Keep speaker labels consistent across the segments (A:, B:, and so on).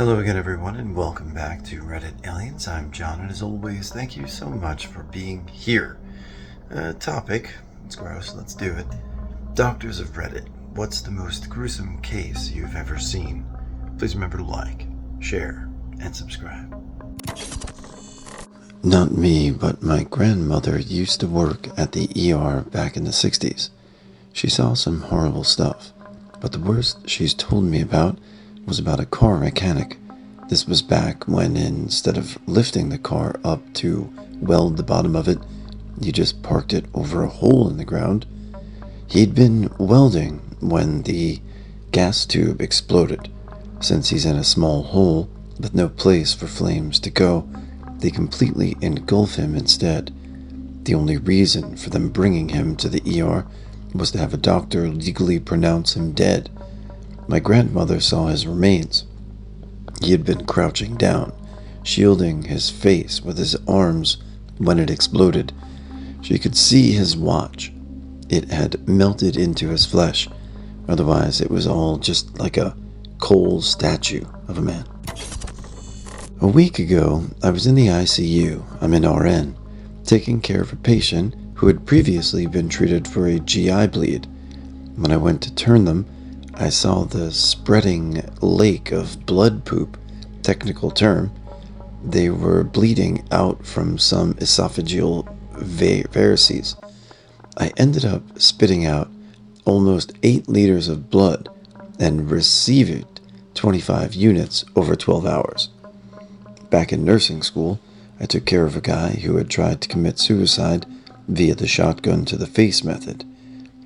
A: Hello again, everyone, and welcome back to Reddit Aliens. I'm John, and as always, thank you so much for being here. Topic, it's gross, let's do it. Doctors of Reddit, what's the most gruesome case you've ever seen? Please remember to like, share, and subscribe. Not me, but my grandmother used to work at the ER back in the 60s. She saw some horrible stuff, but the worst she's told me about was about a car mechanic. This was back when, instead of lifting the car up to weld the bottom of it, you just parked it over a hole in the ground. He'd been welding when the gas tube exploded. Since he's in a small hole with no place for flames to go, they completely engulf him instead. The only reason for them bringing him to the ER was to have a doctor legally pronounce him dead. My grandmother saw his remains. He had been crouching down, shielding his face with his arms when it exploded. She could see his watch. It had melted into his flesh. Otherwise, it was all just like a coal statue of a man. A week ago, I was in the ICU. I'm an RN, taking care of a patient who had previously been treated for a GI bleed. When I went to turn them, I saw the spreading lake of blood poop, technical term. They were bleeding out from some esophageal varices. I ended up spitting out almost 8 liters of blood and received 25 units over 12 hours. Back in nursing school, I took care of a guy who had tried to commit suicide via the shotgun to the face method,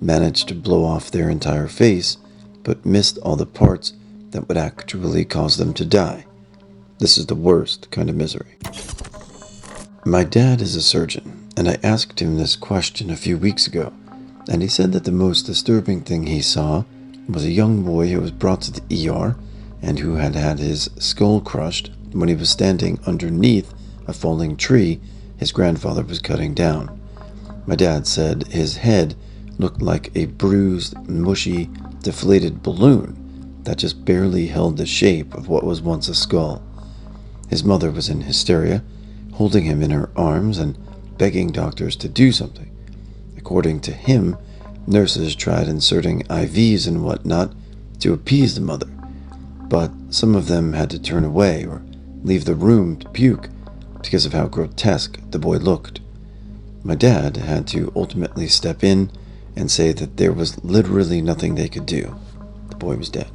A: managed to blow off their entire face, but missed all the parts that would actually cause them to die. This is the worst kind of misery. My dad is a surgeon, and I asked him this question a few weeks ago, and he said that the most disturbing thing he saw was a young boy who was brought to the ER and who had had his skull crushed when he was standing underneath a falling tree his grandfather was cutting down. My dad said his head looked like a bruised, mushy, deflated balloon that just barely held the shape of what was once a skull. His mother was in hysteria, holding him in her arms and begging doctors to do something. According to him, nurses tried inserting IVs and whatnot to appease the mother, but some of them had to turn away or leave the room to puke because of how grotesque the boy looked. My dad had to ultimately step in and say that there was literally nothing they could do. The boy was dead.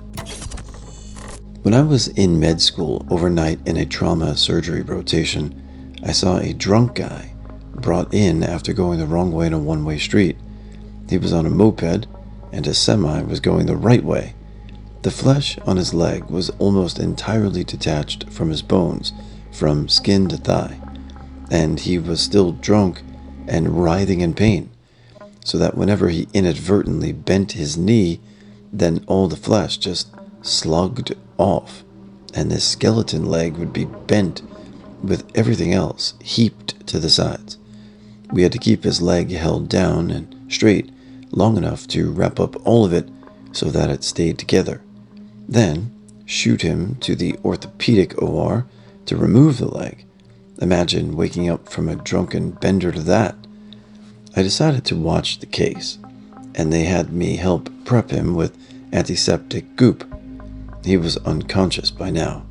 A: When I was in med school overnight in a trauma surgery rotation, I saw a drunk guy brought in after going the wrong way in a one-way street. He was on a moped, and a semi was going the right way. The flesh on his leg was almost entirely detached from his bones, from skin to thigh, and he was still drunk and writhing in pain, so that whenever he inadvertently bent his knee, then all the flesh just slugged off, and this skeleton leg would be bent with everything else heaped to the sides. We had to keep his leg held down and straight long enough to wrap up all of it so that it stayed together. Then shoot him to the orthopedic OR to remove the leg. Imagine waking up from a drunken bender to that. I decided to watch the case, and they had me help prep him with antiseptic goop. He was unconscious by now.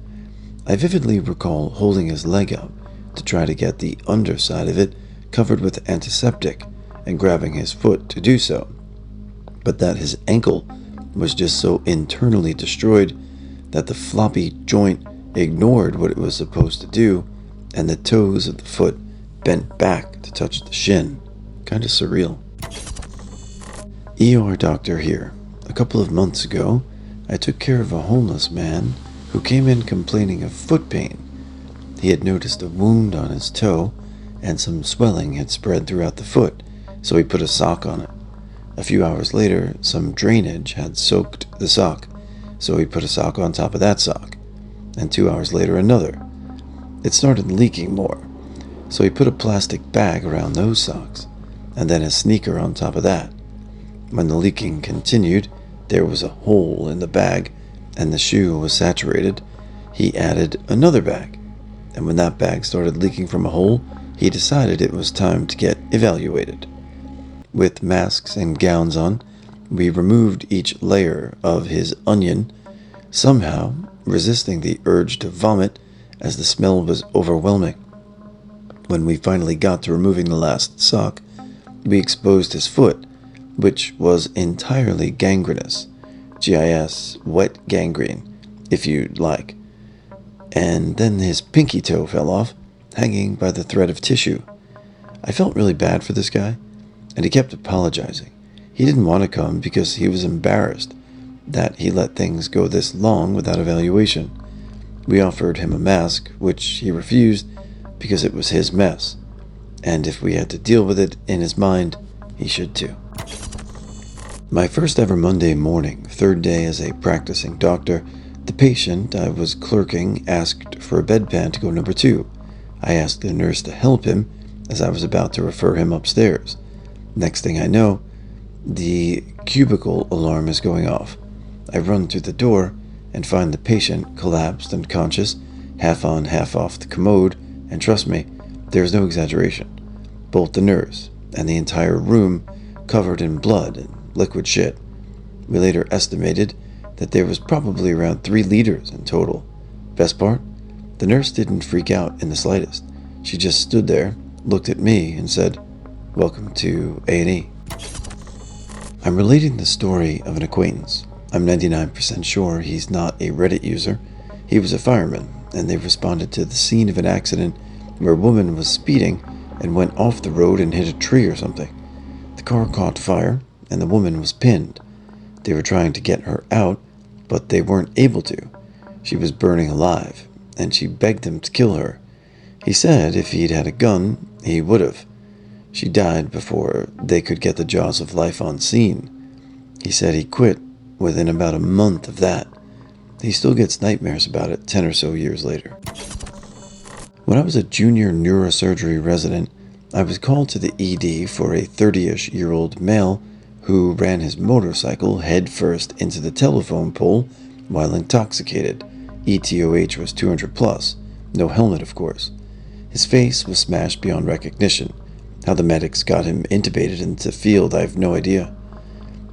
A: I vividly recall holding his leg up to try to get the underside of it covered with antiseptic and grabbing his foot to do so, but that his ankle was just so internally destroyed that the floppy joint ignored what it was supposed to do, and the toes of the foot bent back to touch the shin. Kind of surreal. ER doctor here. A couple of months ago, I took care of a homeless man who came in complaining of foot pain. He had noticed a wound on his toe, and some swelling had spread throughout the foot, so he put a sock on it. A few hours later, some drainage had soaked the sock, so he put a sock on top of that sock, and 2 hours later another. It started leaking more, so he put a plastic bag around those socks, and then a sneaker on top of that. When the leaking continued, there was a hole in the bag, and the shoe was saturated, he added another bag, and when that bag started leaking from a hole, he decided it was time to get evaluated. With masks and gowns on, we removed each layer of his onion, somehow resisting the urge to vomit as the smell was overwhelming. When we finally got to removing the last sock, we exposed his foot, which was entirely gangrenous. GIS, wet gangrene, if you'd like. And then his pinky toe fell off, hanging by the thread of tissue. I felt really bad for this guy, and he kept apologizing. He didn't want to come because he was embarrassed that he let things go this long without evaluation. We offered him a mask, which he refused because it was his mess, and if we had to deal with it in his mind, he should too. My first ever Monday morning, third day as a practicing doctor, the patient I was clerking asked for a bedpan to go number 2. I asked the nurse to help him as I was about to refer him upstairs. Next thing I know, the cubicle alarm is going off. I run through the door and find the patient collapsed unconscious, half on, half off the commode, and trust me, there is no exaggeration. Both the nurse and the entire room covered in blood and liquid shit. We later estimated that there was probably around 3 liters in total. Best part? The nurse didn't freak out in the slightest. She just stood there, looked at me, and said, "Welcome to A&E." I'm relating the story of an acquaintance. I'm 99% sure he's not a Reddit user. He was a fireman, and they responded to the scene of an accident where a woman was speeding and went off the road and hit a tree or something. The car caught fire, and the woman was pinned. They were trying to get her out, but they weren't able to. She was burning alive, and she begged him to kill her. He said if he'd had a gun, he would have. She died before they could get the jaws of life on scene. He said he quit within about a month of that. He still gets nightmares about it 10 or so years later. When I was a junior neurosurgery resident, I was called to the ED for a 30-ish-year-old male who ran his motorcycle headfirst into the telephone pole while intoxicated. ETOH was 200 plus. No helmet, of course. His face was smashed beyond recognition. How the medics got him intubated into the field, I have no idea.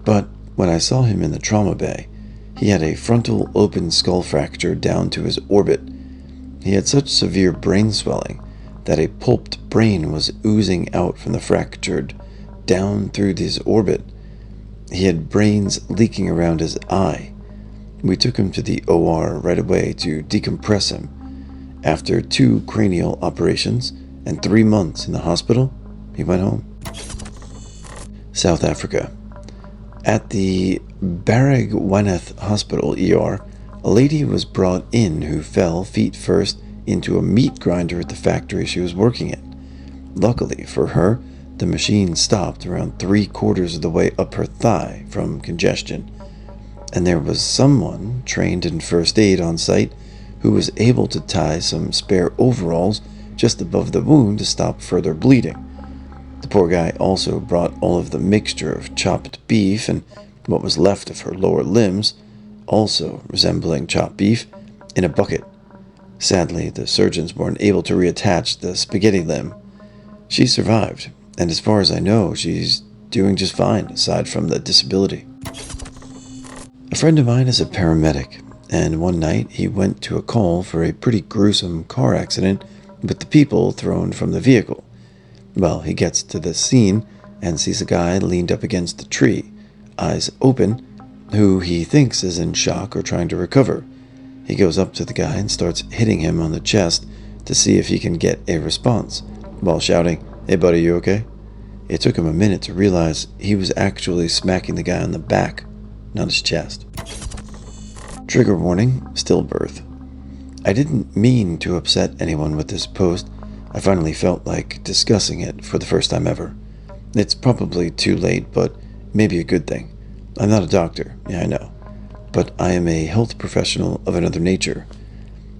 A: But when I saw him in the trauma bay, he had a frontal open skull fracture down to his orbit. He had such severe brain swelling that a pulped brain was oozing out from the fractured down through his orbit. He had brains leaking around his eye. We took him to the OR right away to decompress him. After 2 cranial operations and 3 months in the hospital, he went home. South Africa. At the Baragwanath Hospital ER, a lady was brought in who fell feet first into a meat grinder at the factory she was working at. Luckily for her, the machine stopped around 3/4 of the way up her thigh from congestion, and there was someone trained in first aid on site who was able to tie some spare overalls just above the wound to stop further bleeding. The poor guy also brought all of the mixture of chopped beef and what was left of her lower limbs, also resembling chopped beef, in a bucket. Sadly, the surgeons weren't able to reattach the spaghetti limb. She survived, and as far as I know, she's doing just fine, aside from the disability. A friend of mine is a paramedic, and one night he went to a call for a pretty gruesome car accident with the people thrown from the vehicle. Well, he gets to the scene and sees a guy leaned up against a tree, eyes open, who he thinks is in shock or trying to recover. He goes up to the guy and starts hitting him on the chest to see if he can get a response, while shouting, "Hey buddy, you okay?" It took him a minute to realize he was actually smacking the guy on the back, not his chest. Trigger warning, stillbirth. I didn't mean to upset anyone with this post. I finally felt like discussing it for the first time ever. It's probably too late, but maybe a good thing. I'm not a doctor, yeah I know, but I am a health professional of another nature.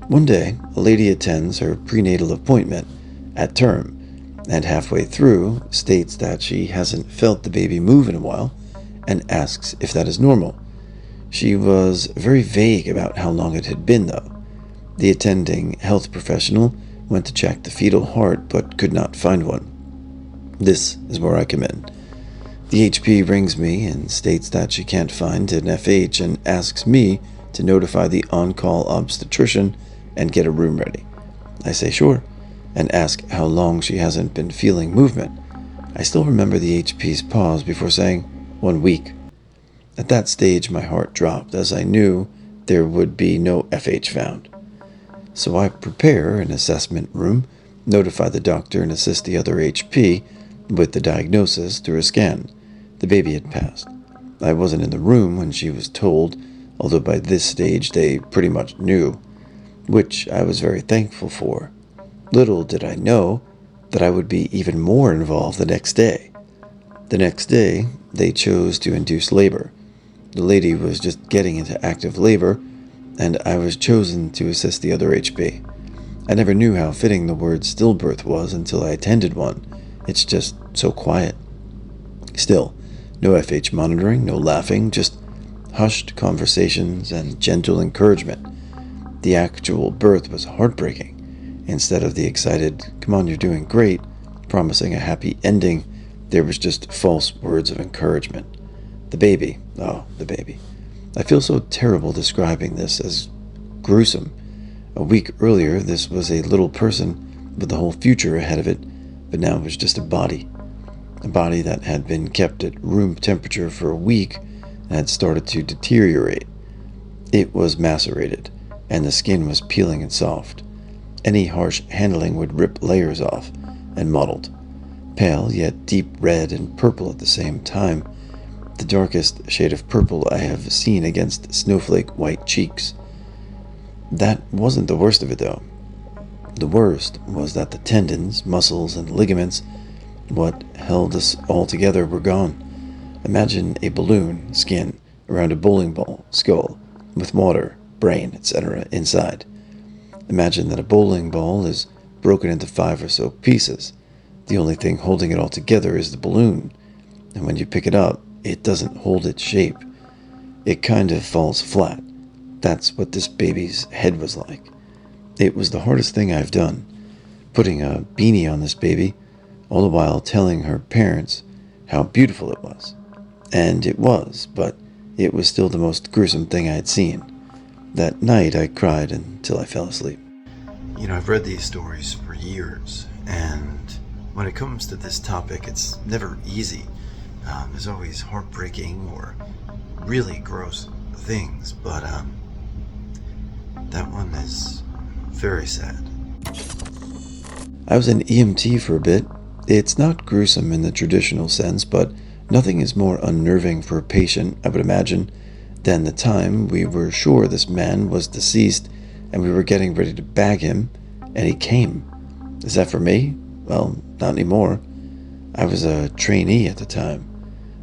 A: One day, a lady attends her prenatal appointment at term, and halfway through states that she hasn't felt the baby move in a while, and asks if that is normal. She was very vague about how long it had been, though. The attending health professional went to check the fetal heart but could not find one. This is where I come in. The HP rings me and states that she can't find an FH and asks me to notify the on-call obstetrician and get a room ready. I say sure, and ask how long she hasn't been feeling movement. I still remember the HP's pause before saying, 1 week. At that stage, my heart dropped, as I knew there would be no FH found. So I prepare an assessment room, notify the doctor, and assist the other HP with the diagnosis through a scan. The baby had passed. I wasn't in the room when she was told, although by this stage they pretty much knew, which I was very thankful for. Little did I know that I would be even more involved the next day. The next day, they chose to induce labor. The lady was just getting into active labor, and I was chosen to assist the other HP. I never knew how fitting the word stillbirth was until I attended one. It's just so quiet. Still, no FH monitoring, no laughing, just hushed conversations and gentle encouragement. The actual birth was heartbreaking. Instead of the excited, "Come on, you're doing great," promising a happy ending, there was just false words of encouragement. The baby. I feel so terrible describing this as gruesome. A week earlier, this was a little person with the whole future ahead of it, but now it was just a body. A body that had been kept at room temperature for a week and had started to deteriorate. It was macerated, and the skin was peeling and soft. Any harsh handling would rip layers off, and mottled. Pale, yet deep red and purple at the same time. The darkest shade of purple I have seen against snowflake white cheeks. That wasn't the worst of it, though. The worst was that the tendons, muscles, and ligaments, what held us all together, were gone. Imagine a balloon, skin, around a bowling ball, skull, with water, brain, etc. inside. Imagine that a bowling ball is broken into 5 or so pieces. The only thing holding it all together is the balloon, and when you pick it up, it doesn't hold its shape. It kind of falls flat. That's what this baby's head was like. It was the hardest thing I've done, putting a beanie on this baby, all the while telling her parents how beautiful it was. And it was, but it was still the most gruesome thing I had seen. That night I cried until I fell asleep. I've read these stories for years, and when it comes to this topic, it's never easy. There's always heartbreaking or really gross things, but that one is very sad. I was an EMT for a bit. It's not gruesome in the traditional sense, but nothing is more unnerving for a patient, I would imagine, than the time we were sure this man was deceased and we were getting ready to bag him, and he came. Is that for me? Well, not anymore. I was a trainee at the time.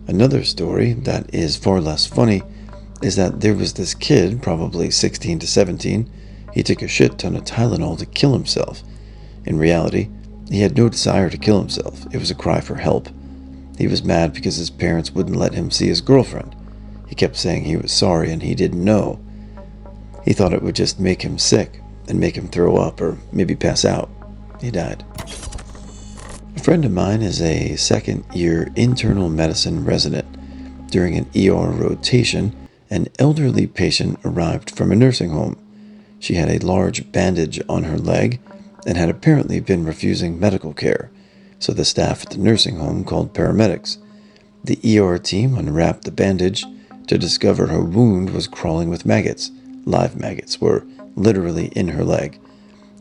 A: Another story that is far less funny is that there was this kid, probably 16 to 17. He took a shit ton of Tylenol to kill himself. In reality, he had no desire to kill himself. It was a cry for help. He was mad because his parents wouldn't let him see his girlfriend. He kept saying he was sorry and he didn't know. He thought it would just make him sick and make him throw up or maybe pass out. He died. A friend of mine is a second-year internal medicine resident. During an ER rotation, an elderly patient arrived from a nursing home. She had a large bandage on her leg and had apparently been refusing medical care, so the staff at the nursing home called paramedics. The ER team unwrapped the bandage to discover her wound was crawling with maggots. Live maggots were literally in her leg.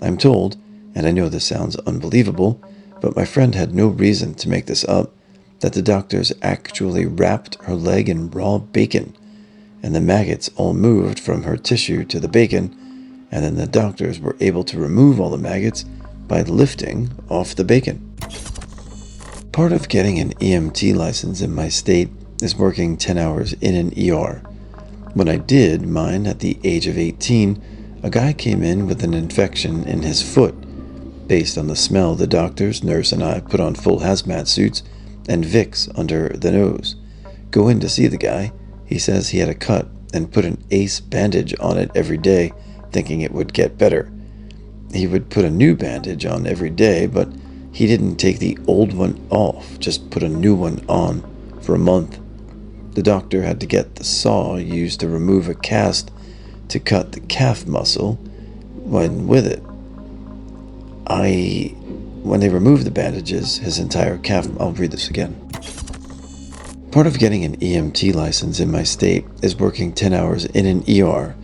A: I'm told, and I know this sounds unbelievable, but my friend had no reason to make this up, that the doctors actually wrapped her leg in raw bacon, and the maggots all moved from her tissue to the bacon, and then the doctors were able to remove all the maggots by lifting off the bacon. Part of getting an EMT license in my state is working 10 hours in an ER. When I did mine at the age of 18, a guy came in with an infection in his foot. Based on the smell, the doctors, nurse, and I put on full hazmat suits and Vicks under the nose. Go in to see the guy. He says he had a cut and put an ace bandage on it every day thinking it would get better. He would put a new bandage on every day, but he didn't take the old one off, just put a new one on for a month. The doctor had to get the saw used to remove a cast to cut the calf muscle when with it. When they removed the bandages, his entire calf... I'll read this again. Part of getting an EMT license in my state is working 10 hours in an ER.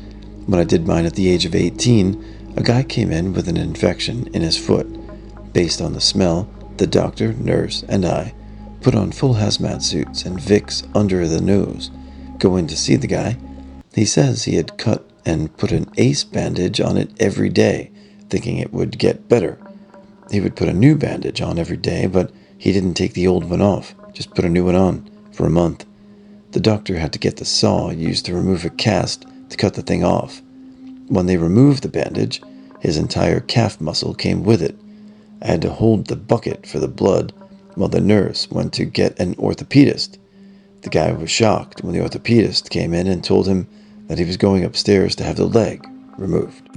A: When I did mine at the age of 18, a guy came in with an infection in his foot. Based on the smell, the doctor, nurse, and I put on full hazmat suits and Vicks under the nose. Go in to see the guy. He says he had cut and put an ace bandage on it every day, thinking it would get better. He would put a new bandage on every day, but he didn't take the old one off, just put a new one on for a month. The doctor had to get the saw used to remove a cast to cut the thing off. When they removed the bandage, his entire calf muscle came with it. I had to hold the bucket for the blood while the nurse went to get an orthopedist. The guy was shocked when the orthopedist came in and told him that he was going upstairs to have the leg removed.